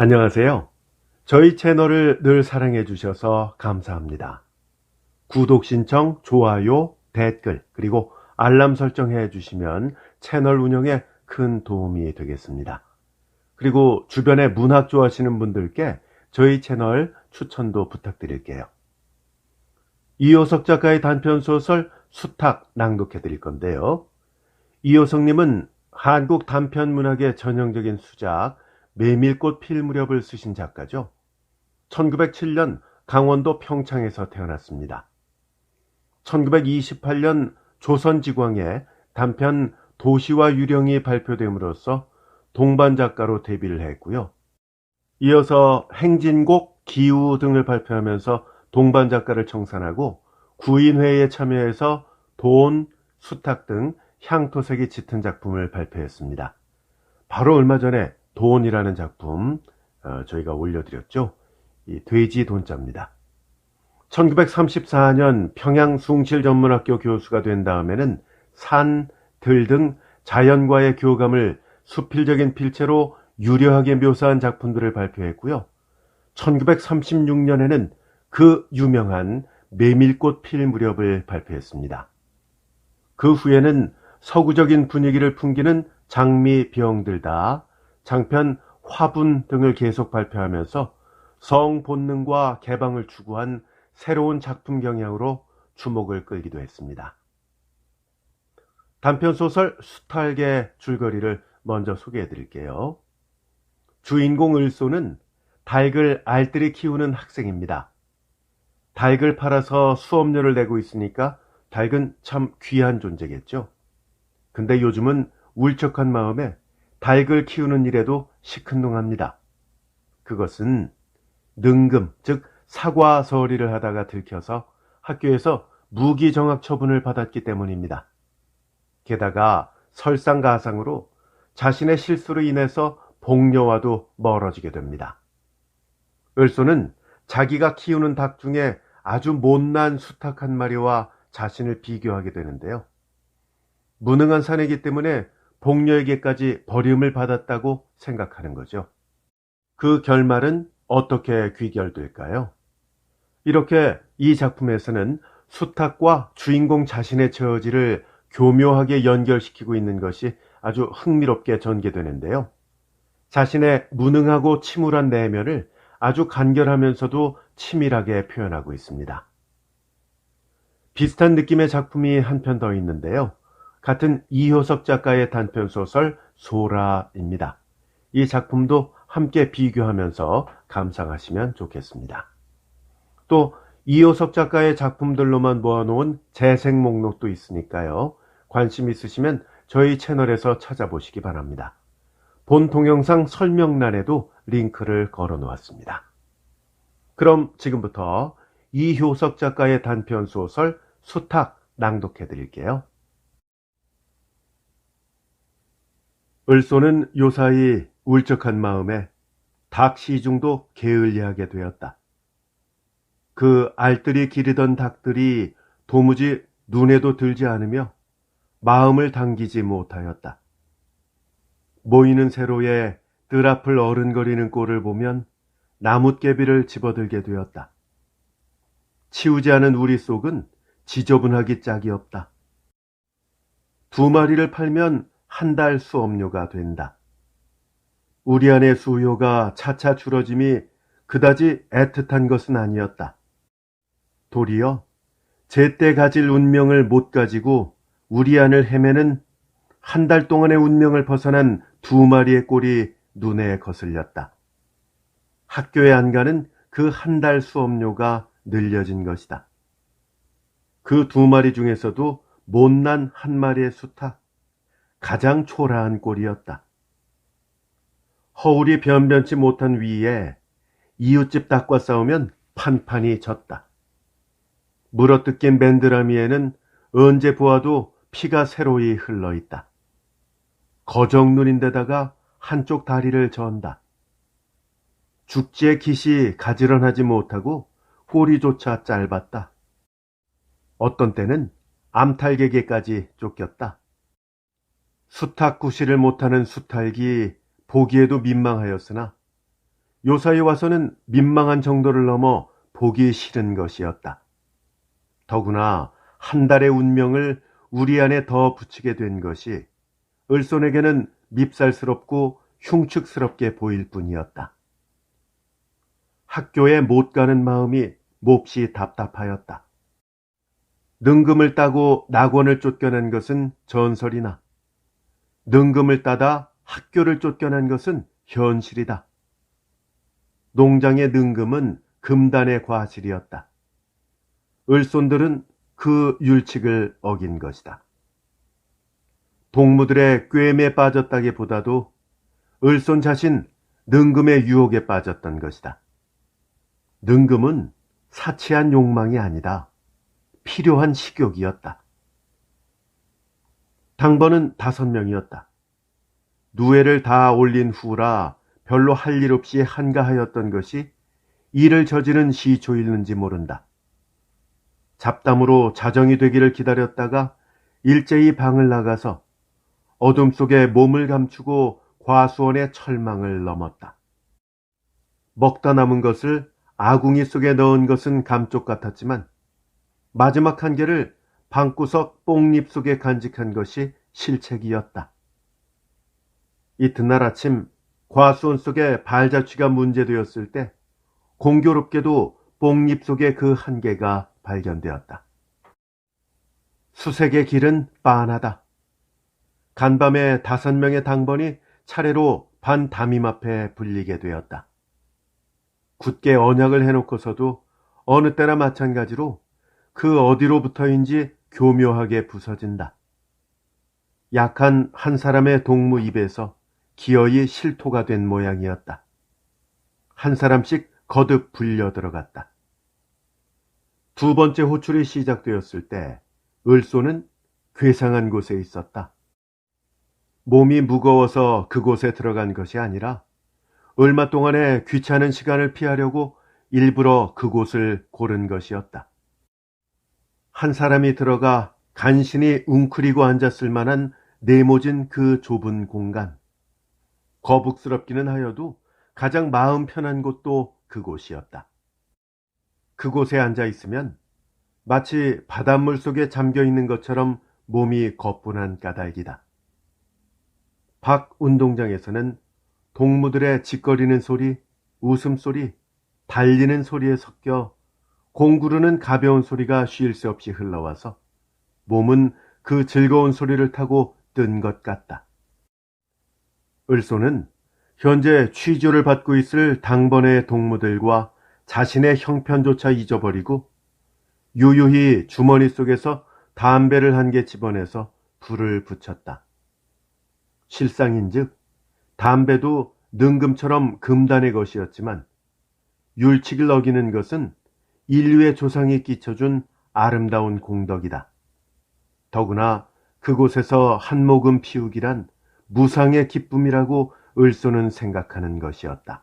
안녕하세요. 저희 채널을 늘 사랑해 주셔서 감사합니다. 구독 신청, 좋아요, 댓글, 그리고 알람 설정해 주시면 채널 운영에 큰 도움이 되겠습니다. 그리고 주변에 문학 좋아하시는 분들께 저희 채널 추천도 부탁드릴게요. 이효석 작가의 단편소설 수탉 낭독해 드릴 건데요. 이효석님은 한국 단편문학의 전형적인 수작 메밀꽃 필 무렵을 쓰신 작가죠. 1907년 강원도 평창에서 태어났습니다. 1928년 조선지광의 단편 도시와 유령이 발표됨으로써 동반 작가로 데뷔를 했고요. 이어서 행진곡, 기우 등을 발표하면서 동반 작가를 청산하고 구인회에 참여해서 돈, 수탉 등 향토색이 짙은 작품을 발표했습니다. 바로 얼마 전에 돈이라는 작품 저희가 올려드렸죠. 이 돼지 돈자입니다. 1934년 평양 숭실전문학교 교수가 된 다음에는 산, 들 등 자연과의 교감을 수필적인 필체로 유려하게 묘사한 작품들을 발표했고요. 1936년에는 그 유명한 메밀꽃 필 무렵을 발표했습니다. 그 후에는 서구적인 분위기를 풍기는 장미 병들다, 장편 화분 등을 계속 발표하면서 성 본능과 개방을 추구한 새로운 작품 경향으로 주목을 끌기도 했습니다. 단편소설 수탉의 줄거리를 먼저 소개해 드릴게요. 주인공 을소는 닭을 알뜰히 키우는 학생입니다. 닭을 팔아서 수업료를 내고 있으니까 닭은 참 귀한 존재겠죠. 근데 요즘은 울적한 마음에 닭을 키우는 일에도 시큰둥합니다. 그것은 능금, 즉 사과서리를 하다가 들켜서 학교에서 무기정학 처분을 받았기 때문입니다. 게다가 설상가상으로 자신의 실수로 인해서 복녀와도 멀어지게 됩니다. 을소는 자기가 키우는 닭 중에 아주 못난 수탉 한 마리와 자신을 비교하게 되는데요. 무능한 사내이기 때문에 복녀에게까지 버림을 받았다고 생각하는 거죠. 그 결말은 어떻게 귀결될까요? 이렇게 이 작품에서는 수탉과 주인공 자신의 처지를 교묘하게 연결시키고 있는 것이 아주 흥미롭게 전개되는데요. 자신의 무능하고 침울한 내면을 아주 간결하면서도 치밀하게 표현하고 있습니다. 비슷한 느낌의 작품이 한 편 더 있는데요. 같은 이효석 작가의 단편소설 소라입니다. 이 작품도 함께 비교하면서 감상하시면 좋겠습니다. 또 이효석 작가의 작품들로만 모아놓은 재생 목록도 있으니까요. 관심 있으시면 저희 채널에서 찾아보시기 바랍니다. 본 동영상 설명란에도 링크를 걸어 놓았습니다. 그럼 지금부터 이효석 작가의 단편소설 수탉 낭독해 드릴게요. 을소는 요사이 울적한 마음에 닭 시중도 게을리하게 되었다. 그 알뜰히 기르던 닭들이 도무지 눈에도 들지 않으며 마음을 당기지 못하였다. 모이는 세로에 뜰 앞을 어른거리는 꼴을 보면 나뭇개비를 집어들게 되었다. 치우지 않은 우리 속은 지저분하기 짝이 없다. 2마리를 팔면 한 달 수업료가 된다. 우리 안의 수요가 차차 줄어짐이 그다지 애틋한 것은 아니었다. 도리어 제때 가질 운명을 못 가지고 우리 안을 헤매는 한 달 동안의 운명을 벗어난 2마리의 꼴이 눈에 거슬렸다. 학교에 안 가는 그 한 달 수업료가 늘려진 것이다. 그 2마리 중에서도 못난 한 마리의 수탉, 가장 초라한 꼴이었다. 허울이 변변치 못한 위에 이웃집 닭과 싸우면 판판이 졌다. 물어뜯긴 맨드라미에는 언제 보아도 피가 새로이 흘러있다. 거정눈인데다가 한쪽 다리를 전다. 죽지의 깃이 가지런하지 못하고 꼬리조차 짧았다. 어떤 때는 암탉에게까지 쫓겼다. 수탉 구실을 못하는 수탉이 보기에도 민망하였으나 요사이 와서는 민망한 정도를 넘어 보기 싫은 것이었다. 더구나 한 달의 운명을 우리 안에 더 붙이게 된 것이 을손에게는 밉살스럽고 흉측스럽게 보일 뿐이었다. 학교에 못 가는 마음이 몹시 답답하였다. 능금을 따고 낙원을 쫓겨난 것은 전설이나 능금을 따다 학교를 쫓겨난 것은 현실이다. 농장의 능금은 금단의 과실이었다. 을손들은 그 율칙을 어긴 것이다. 동무들의 꿰매에 빠졌다기보다도 을손 자신 능금의 유혹에 빠졌던 것이다. 능금은 사치한 욕망이 아니다. 필요한 식욕이었다. 당번은 5명이었다. 누에를 다 올린 후라 별로 할 일 없이 한가하였던 것이 일을 저지른 시초였는지 모른다. 잡담으로 자정이 되기를 기다렸다가 일제히 방을 나가서 어둠 속에 몸을 감추고 과수원의 철망을 넘었다. 먹다 남은 것을 아궁이 속에 넣은 것은 감쪽 같았지만 마지막 한 개를 방구석 뽕잎 속에 간직한 것이 실책이었다. 이튿날 아침 과수원 속에 발자취가 문제되었을 때 공교롭게도 뽕잎 속에 그 한 개가 발견되었다. 수색의 길은 빤하다. 간밤에 5명의 당번이 차례로 반 담임 앞에 불리게 되었다. 굳게 언약을 해놓고서도 어느 때나 마찬가지로 그 어디로부터인지 교묘하게 부서진다. 약한 한 사람의 동무 입에서 기어이 실토가 된 모양이었다. 한 사람씩 거듭 불려 들어갔다. 2번째 호출이 시작되었을 때 을소는 괴상한 곳에 있었다. 몸이 무거워서 그곳에 들어간 것이 아니라 얼마 동안의 귀찮은 시간을 피하려고 일부러 그곳을 고른 것이었다. 한 사람이 들어가 간신히 웅크리고 앉았을 만한 네모진 그 좁은 공간. 거북스럽기는 하여도 가장 마음 편한 곳도 그곳이었다. 그곳에 앉아 있으면 마치 바닷물 속에 잠겨 있는 것처럼 몸이 거뿐한 까닭이다. 밖 운동장에서는 동무들의 짓거리는 소리, 웃음소리, 달리는 소리에 섞여 공구르는 가벼운 소리가 쉴 새 없이 흘러와서 몸은 그 즐거운 소리를 타고 뜬 것 같다. 을소는 현재 취조를 받고 있을 당번의 동무들과 자신의 형편조차 잊어버리고 유유히 주머니 속에서 담배를 한 개 집어내서 불을 붙였다. 실상인즉 담배도 능금처럼 금단의 것이었지만 율칙을 어기는 것은 인류의 조상이 끼쳐준 아름다운 공덕이다. 더구나 그곳에서 한 모금 피우기란 무상의 기쁨이라고 을소는 생각하는 것이었다.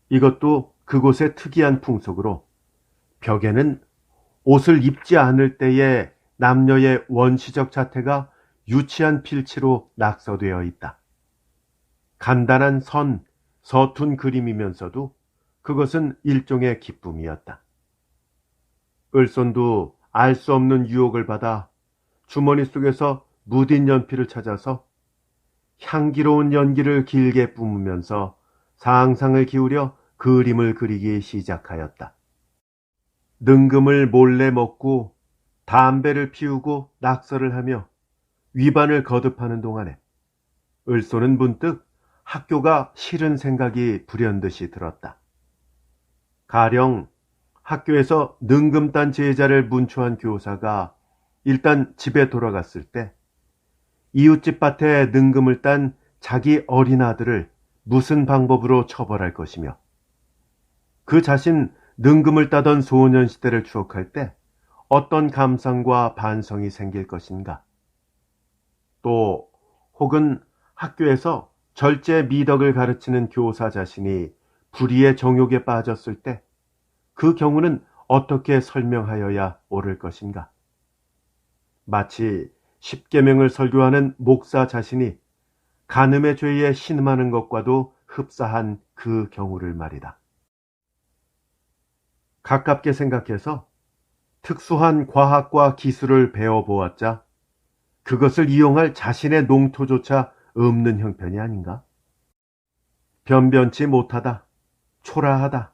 이것도 그곳의 특이한 풍속으로 벽에는 옷을 입지 않을 때의 남녀의 원시적 자태가 유치한 필치로 낙서되어 있다. 간단한 선, 서툰 그림이면서도 그것은 일종의 기쁨이었다. 을손도 알 수 없는 유혹을 받아 주머니 속에서 무딘 연필을 찾아서 향기로운 연기를 길게 뿜으면서 상상을 기울여 그림을 그리기 시작하였다. 능금을 몰래 먹고 담배를 피우고 낙서를 하며 위반을 거듭하는 동안에 을소는 문득 학교가 싫은 생각이 불현듯이 들었다. 가령 학교에서 능금 딴 제자를 문초한 교사가 일단 집에 돌아갔을 때 이웃집 밭에 능금을 딴 자기 어린 아들을 무슨 방법으로 처벌할 것이며 그 자신 능금을 따던 소년 시대를 추억할 때 어떤 감상과 반성이 생길 것인가. 또 혹은 학교에서 절제 미덕을 가르치는 교사 자신이 불의의 정욕에 빠졌을 때 그 경우는 어떻게 설명하여야 옳을 것인가. 마치 십계명을 설교하는 목사 자신이 간음의 죄에 신음하는 것과도 흡사한 그 경우를 말이다. 가깝게 생각해서 특수한 과학과 기술을 배워보았자 그것을 이용할 자신의 농토조차 없는 형편이 아닌가? 변변치 못하다, 초라하다,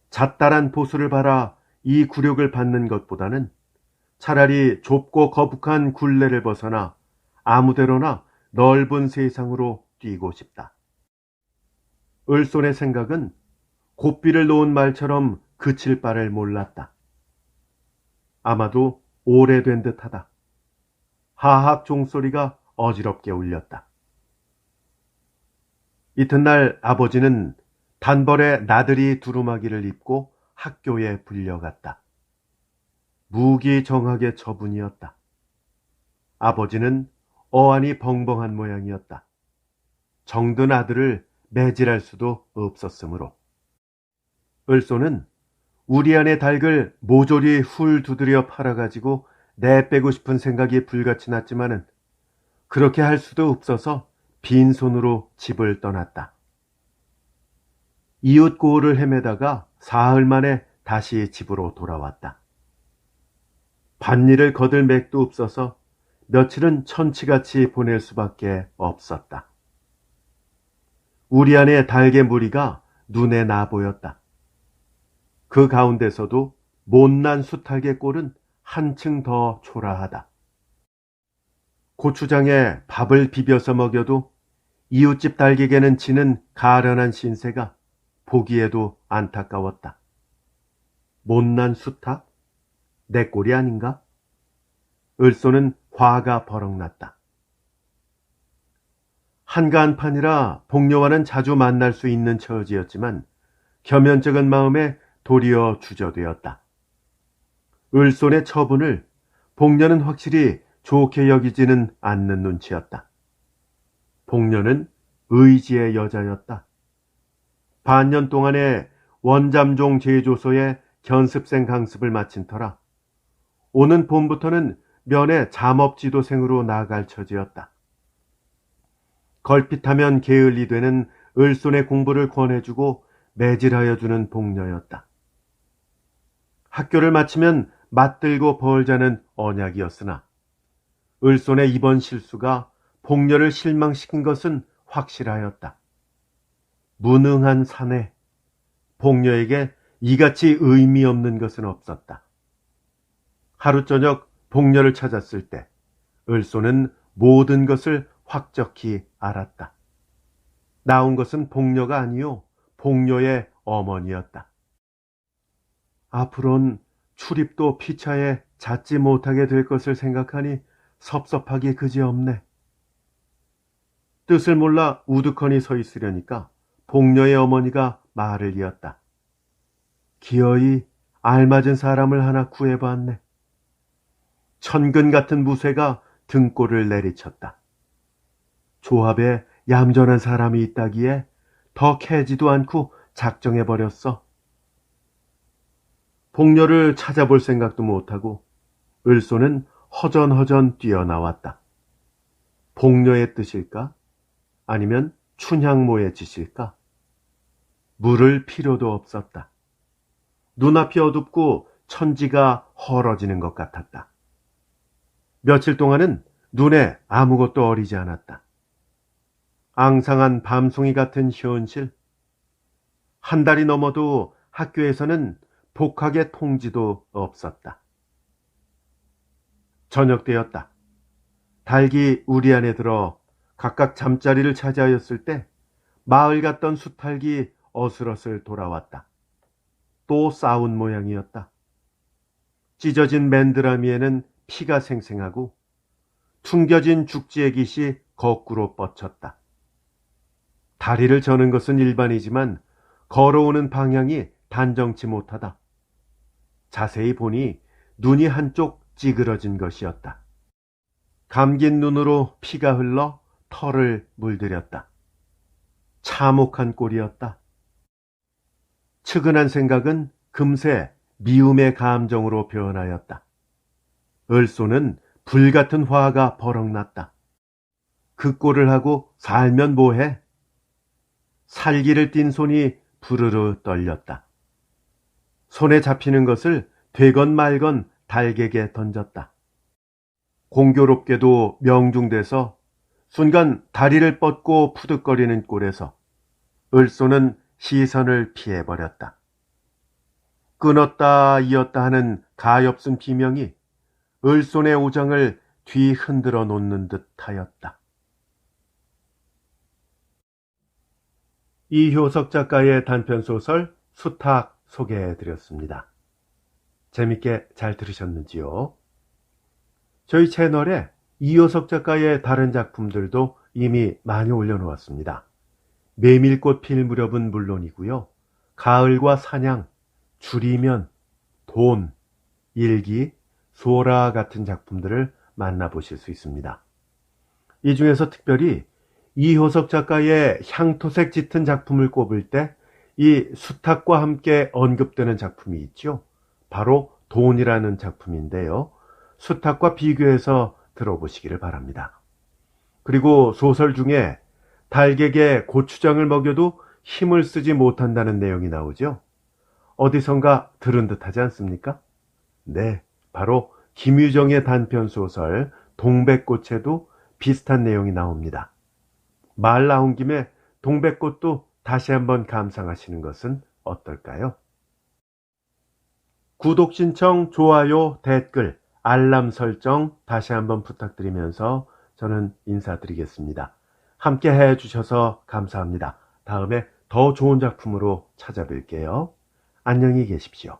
잣달한 보수를 바라 이 굴욕을 받는 것보다는 차라리 좁고 거북한 굴레를 벗어나 아무데로나 넓은 세상으로 뛰고 싶다. 을손의 생각은 고삐를 놓은 말처럼 그칠 바를 몰랐다. 아마도 오래된 듯하다. 하학 종소리가 어지럽게 울렸다. 이튿날 아버지는 단벌에 나들이 두루마기를 입고 학교에 불려갔다. 무기정학의 처분이었다. 아버지는 어안이 벙벙한 모양이었다. 정든 아들을 매질할 수도 없었으므로. 을소는 우리 안의 닭을 모조리 훌 두드려 팔아가지고 내빼고 싶은 생각이 불같이 났지만은 그렇게 할 수도 없어서 빈손으로 집을 떠났다. 이웃 고을을 헤매다가 사흘 만에 다시 집으로 돌아왔다. 밭일을 거들 맥도 없어서 며칠은 천치같이 보낼 수밖에 없었다. 우리 안의 닭의 무리가 눈에 나 보였다. 그 가운데서도 못난 수탉의 꼴은 한층 더 초라하다. 고추장에 밥을 비벼서 먹여도 이웃집 닭에게는 지는 가련한 신세가 보기에도 안타까웠다. 못난 수탉? 내 꼴이 아닌가? 을소는 화가 버럭 났다. 한가한판이라 복녀와는 자주 만날 수 있는 처지였지만 겸연쩍은 마음에 도리어 주저되었다. 을손의 처분을 복녀는 확실히 좋게 여기지는 않는 눈치였다. 복녀는 의지의 여자였다. 반년 동안의 원잠종 제조소에 견습생 강습을 마친 터라 오는 봄부터는 면회 잠업지도생으로 나아갈 처지였다. 걸핏하면 게을리 되는 을손의 공부를 권해주고 매질하여 주는 복녀였다. 학교를 마치면 맞들고 벌자는 언약이었으나 을손의 이번 실수가 복녀를 실망시킨 것은 확실하였다. 무능한 사내, 복녀에게 이같이 의미 없는 것은 없었다. 하루 저녁 복녀를 찾았을 때 을소는 모든 것을 확적히 알았다. 나온 것은 복녀가 아니요 복녀의 어머니였다. 앞으론 출입도 피차에 잦지 못하게 될 것을 생각하니 섭섭하기 그지없네. 뜻을 몰라 우두커니 서 있으려니까 복녀의 어머니가 말을 이었다. 기어이 알맞은 사람을 하나 구해봤네. 천근 같은 무쇠가 등골을 내리쳤다. 조합에 얌전한 사람이 있다기에 더 캐지도 않고 작정해버렸어. 복녀를 찾아볼 생각도 못하고 을소는 허전허전 뛰어나왔다. 복녀의 뜻일까? 아니면 춘향모의 짓일까? 물을 필요도 없었다. 눈앞이 어둡고 천지가 헐어지는 것 같았다. 며칠 동안은 눈에 아무것도 어리지 않았다. 앙상한 밤송이 같은 현실. 한 달이 넘어도 학교에서는 복학의 통지도 없었다. 저녁 때였다. 닭이 우리 안에 들어 각각 잠자리를 차지하였을 때 마을 갔던 수탉이 어슬어슬 돌아왔다. 또 싸운 모양이었다. 찢어진 맨드라미에는 피가 생생하고 퉁겨진 죽지의 깃이 거꾸로 뻗쳤다. 다리를 저는 것은 일반이지만 걸어오는 방향이 단정치 못하다. 자세히 보니 눈이 한쪽 찌그러진 것이었다. 감긴 눈으로 피가 흘러 털을 물들였다. 참혹한 꼴이었다. 측은한 생각은 금세 미움의 감정으로 변하였다. 을소는 불같은 화가 버럭 났다. 그 꼴을 하고 살면 뭐해? 살기를 띤 손이 부르르 떨렸다. 손에 잡히는 것을 되건 말건 달객에 던졌다. 공교롭게도 명중돼서 순간 다리를 뻗고 푸득거리는 꼴에서 을소는 시선을 피해버렸다. 끊었다 이었다 하는 가엾은 비명이 을손의 우정을 뒤 흔들어 놓는 듯 하였다. 이효석 작가의 단편소설 수탉 소개해드렸습니다. 재밌게 잘 들으셨는지요? 저희 채널에 이효석 작가의 다른 작품들도 이미 많이 올려놓았습니다. 메밀꽃 필 무렵은 물론이고요. 가을과 사냥, 줄이면, 돈, 일기, 소라 같은 작품들을 만나보실 수 있습니다. 이 중에서 특별히 이효석 작가의 향토색 짙은 작품을 꼽을 때 이 수탉과 함께 언급되는 작품이 있죠. 바로 돈이라는 작품인데요. 수탉과 비교해서 들어보시기를 바랍니다. 그리고 소설 중에 달객에 고추장을 먹여도 힘을 쓰지 못한다는 내용이 나오죠. 어디선가 들은 듯하지 않습니까? 네, 바로 김유정의 단편소설 동백꽃에도 비슷한 내용이 나옵니다. 말 나온 김에 동백꽃도 다시 한번 감상하시는 것은 어떨까요? 구독 신청, 좋아요, 댓글, 알람 설정 다시 한번 부탁드리면서 저는 인사드리겠습니다. 함께 해주셔서 감사합니다. 다음에 더 좋은 작품으로 찾아뵐게요. 안녕히 계십시오.